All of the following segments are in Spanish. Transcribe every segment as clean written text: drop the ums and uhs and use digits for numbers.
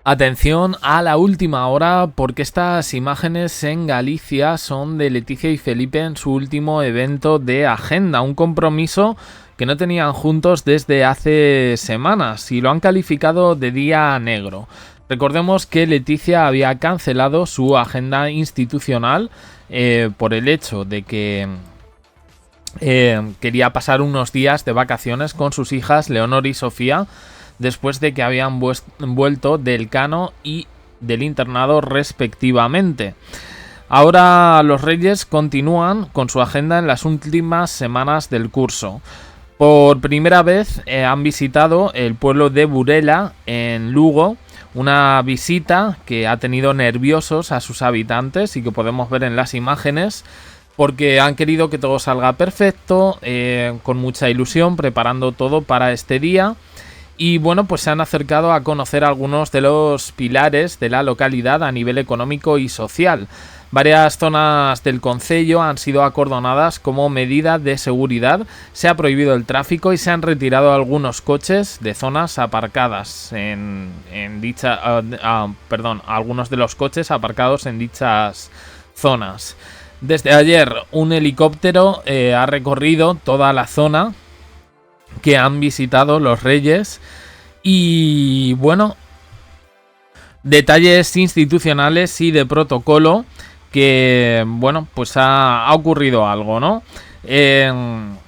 Atención a la última hora porque estas imágenes en Galicia son de Leticia y Felipe en su último evento de Agenda, un compromiso que no tenían juntos desde hace semanas y lo han calificado de día negro. Recordemos que Leticia había cancelado su agenda institucional por el hecho de que quería pasar unos días de vacaciones con sus hijas Leonor y Sofía, después de que habían vuelto del Cano y del internado respectivamente. Ahora los Reyes continúan con su agenda en las últimas semanas del curso. Por primera vez han visitado el pueblo de Burela, en Lugo, una visita que ha tenido nerviosos a sus habitantes y que podemos ver en las imágenes, porque han querido que todo salga perfecto, con mucha ilusión, preparando todo para este día. Y bueno, pues se han acercado a conocer algunos de los pilares de la localidad a nivel económico y social. Varias zonas del concello han sido acordonadas como medida de seguridad, se ha prohibido el tráfico y se han retirado algunos coches de zonas aparcadas algunos de los coches aparcados en dichas zonas. Desde ayer un helicóptero ha recorrido toda la zona que han visitado los Reyes y bueno, detalles institucionales y de protocolo que bueno, pues ha ocurrido algo, ¿no? El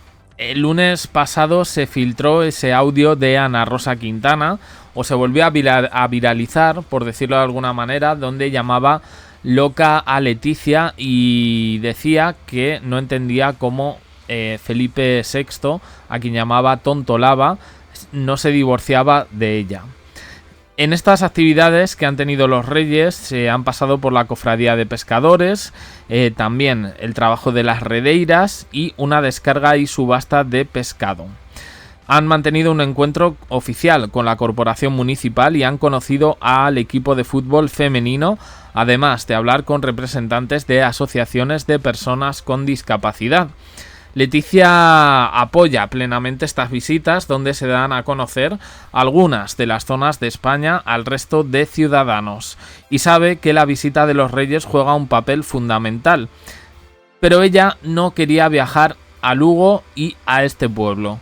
lunes pasado se filtró ese audio de Ana Rosa Quintana, o se volvió a viralizar, por decirlo de alguna manera, donde llamaba loca a Leticia y decía que no entendía cómo Felipe VI, a quien llamaba tontolaba, no se divorciaba de ella. En estas actividades que han tenido los Reyes se han pasado por la cofradía de pescadores, también el trabajo de las redeiras y una descarga y subasta de pescado. Han mantenido un encuentro oficial con la corporación municipal y han conocido al equipo de fútbol femenino, además de hablar con representantes de asociaciones de personas con discapacidad. Leticia apoya plenamente estas visitas, donde se dan a conocer algunas de las zonas de España al resto de ciudadanos, y sabe que la visita de los Reyes juega un papel fundamental. Pero ella no quería viajar a Lugo y a este pueblo.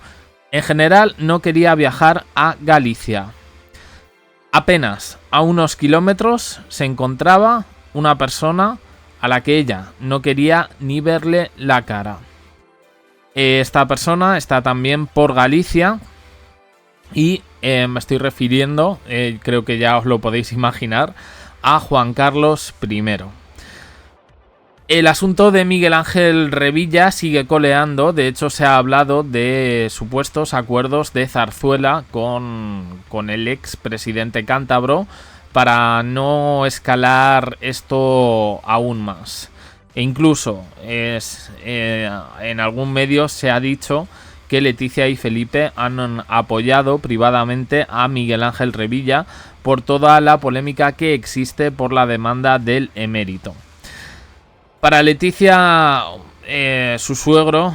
En general no quería viajar a Galicia. Apenas a unos kilómetros se encontraba una persona a la que ella no quería ni verle la cara. Esta persona está también por Galicia y me estoy refiriendo, creo que ya os lo podéis imaginar, a Juan Carlos I. El asunto de Miguel Ángel Revilla sigue coleando. De hecho, se ha hablado de supuestos acuerdos de Zarzuela con el ex presidente cántabro para no escalar esto aún más. E incluso en algún medio se ha dicho que Leticia y Felipe han apoyado privadamente a Miguel Ángel Revilla por toda la polémica que existe por la demanda del emérito. Para Leticia, su suegro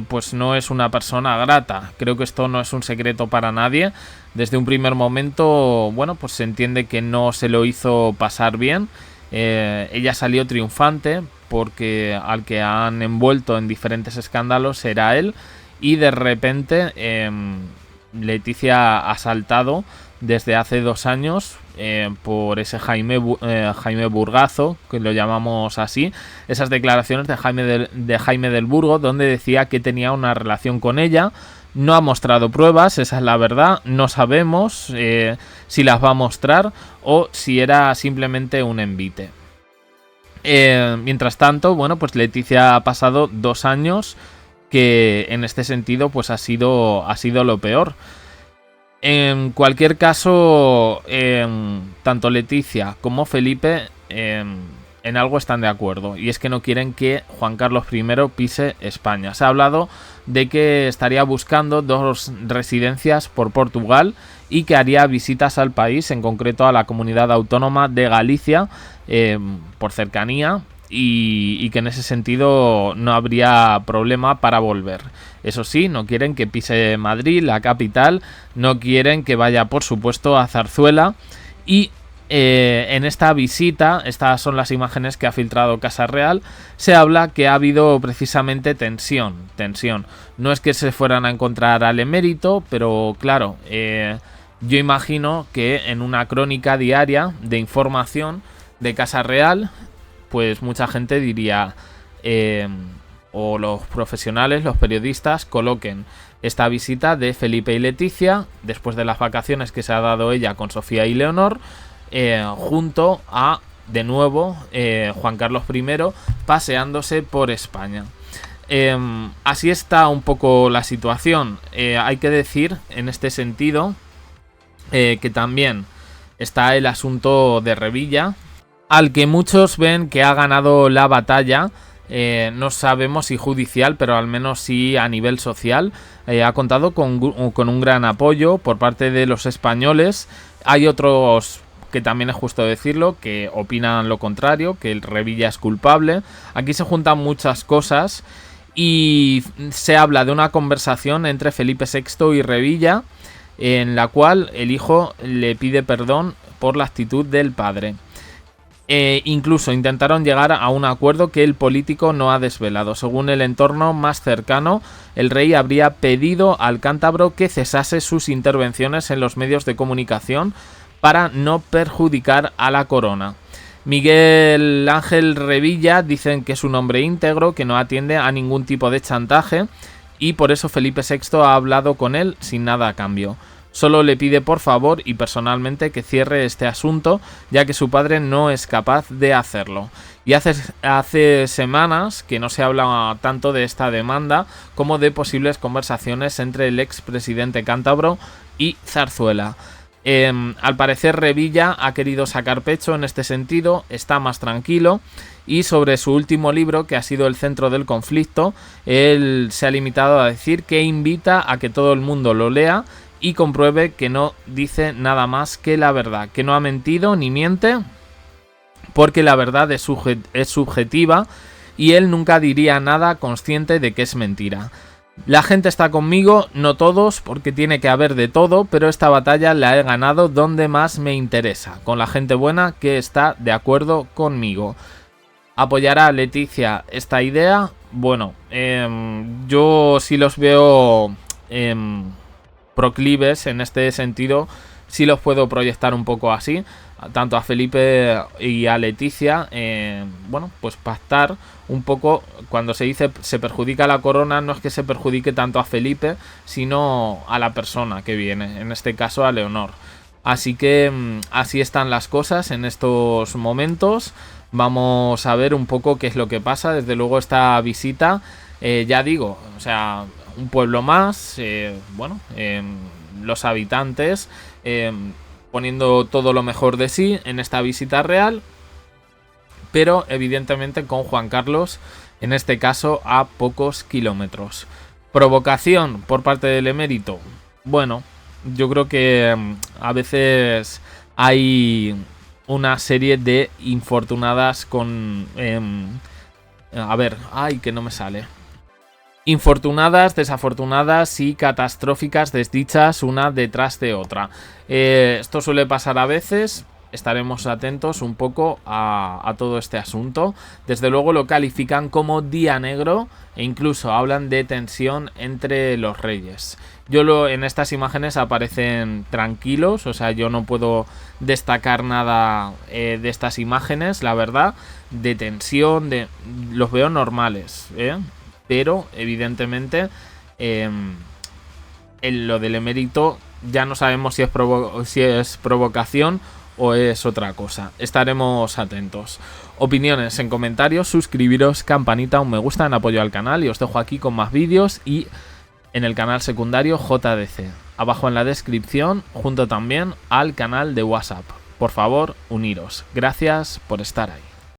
pues no es una persona grata. Creo que esto no es un secreto para nadie. Desde un primer momento, bueno, pues se entiende que no se lo hizo pasar bien. Ella salió triunfante porque al que han envuelto en diferentes escándalos era él, y de repente Leticia ha saltado desde hace 2 años por ese Jaime Burgazo, que lo llamamos así, esas declaraciones de Jaime del Burgo, donde decía que tenía una relación con ella. No ha mostrado pruebas, esa es la verdad. No sabemos si las va a mostrar o si era simplemente un envite. Mientras tanto, bueno, pues Leticia ha pasado 2 años que en este sentido pues ha sido lo peor. En cualquier caso, tanto Leticia como Felipe en algo están de acuerdo, y es que no quieren que Juan Carlos I pise España. Se ha hablado de que estaría buscando 2 residencias por Portugal y que haría visitas al país, en concreto a la comunidad autónoma de Galicia, por cercanía, y que en ese sentido no habría problema para volver. Eso sí, no quieren que pise Madrid, la capital, no quieren que vaya, por supuesto, a Zarzuela, y En esta visita, estas son las imágenes que ha filtrado Casa Real, se habla que ha habido precisamente tensión. No es que se fueran a encontrar al emérito, pero claro, yo imagino que en una crónica diaria de información de Casa Real, pues mucha gente diría, o los profesionales, los periodistas, coloquen esta visita de Felipe y Leticia, después de las vacaciones que se ha dado ella con Sofía y Leonor, junto a, de nuevo, Juan Carlos I paseándose por España. Así está un poco la situación. Hay que decir, en este sentido, que también está el asunto de Revilla, al que muchos ven que ha ganado la batalla. No sabemos si judicial, pero al menos sí a nivel social. Ha contado con un gran apoyo por parte de los españoles. Hay otros, que también es justo decirlo, que opinan lo contrario, que el Revilla es culpable. Aquí se juntan muchas cosas y se habla de una conversación entre Felipe VI y Revilla, en la cual el hijo le pide perdón por la actitud del padre. Incluso intentaron llegar a un acuerdo que el político no ha desvelado. Según el entorno más cercano, el rey habría pedido al cántabro que cesase sus intervenciones en los medios de comunicación para no perjudicar a la corona. Miguel Ángel Revilla dicen que es un hombre íntegro, que no atiende a ningún tipo de chantaje, y por eso Felipe VI ha hablado con él sin nada a cambio. Solo le pide por favor y personalmente que cierre este asunto, ya que su padre no es capaz de hacerlo. Y hace semanas que no se habla tanto de esta demanda como de posibles conversaciones entre el expresidente cántabro y Zarzuela. Al parecer Revilla ha querido sacar pecho en este sentido, está más tranquilo, y sobre su último libro, que ha sido el centro del conflicto, él se ha limitado a decir que invita a que todo el mundo lo lea y compruebe que no dice nada más que la verdad, que no ha mentido ni miente, porque la verdad es subjetiva y él nunca diría nada consciente de que es mentira. La gente está conmigo, no todos, porque tiene que haber de todo, pero esta batalla la he ganado donde más me interesa, con la gente buena que está de acuerdo conmigo. ¿Apoyará Leticia esta idea? Bueno, yo sí los veo proclives en este sentido, sí los puedo proyectar un poco así, tanto a Felipe y a Leticia, bueno, pues pactar un poco. Cuando se dice se perjudica a la corona, no es que se perjudique tanto a Felipe, sino a la persona que viene, en este caso a Leonor. Así que así están las cosas en estos momentos. Vamos a ver un poco qué es lo que pasa. Desde luego esta visita, ya digo, o sea, un pueblo más, bueno, los habitantes poniendo todo lo mejor de sí en esta visita real, pero evidentemente con Juan Carlos, en este caso a pocos kilómetros. Provocación por parte del emérito. Bueno, yo creo que a veces hay una serie de infortunadas con... a ver, ay, que no me sale. Infortunadas, desafortunadas y catastróficas desdichas una detrás de otra. Esto suele pasar a veces. Estaremos atentos un poco a todo este asunto. Desde luego lo califican como día negro e incluso hablan de tensión entre los reyes. En estas imágenes aparecen tranquilos, o sea, yo no puedo destacar nada de estas imágenes, la verdad, de tensión, los veo normales, pero evidentemente en lo del emérito ya no sabemos si es provocación o es otra cosa. Estaremos atentos. Opiniones en comentarios, suscribiros, campanita, un me gusta, en apoyo al canal, y os dejo aquí con más vídeos y en el canal secundario JDC. Abajo en la descripción, junto también al canal de WhatsApp. Por favor, uniros. Gracias por estar ahí.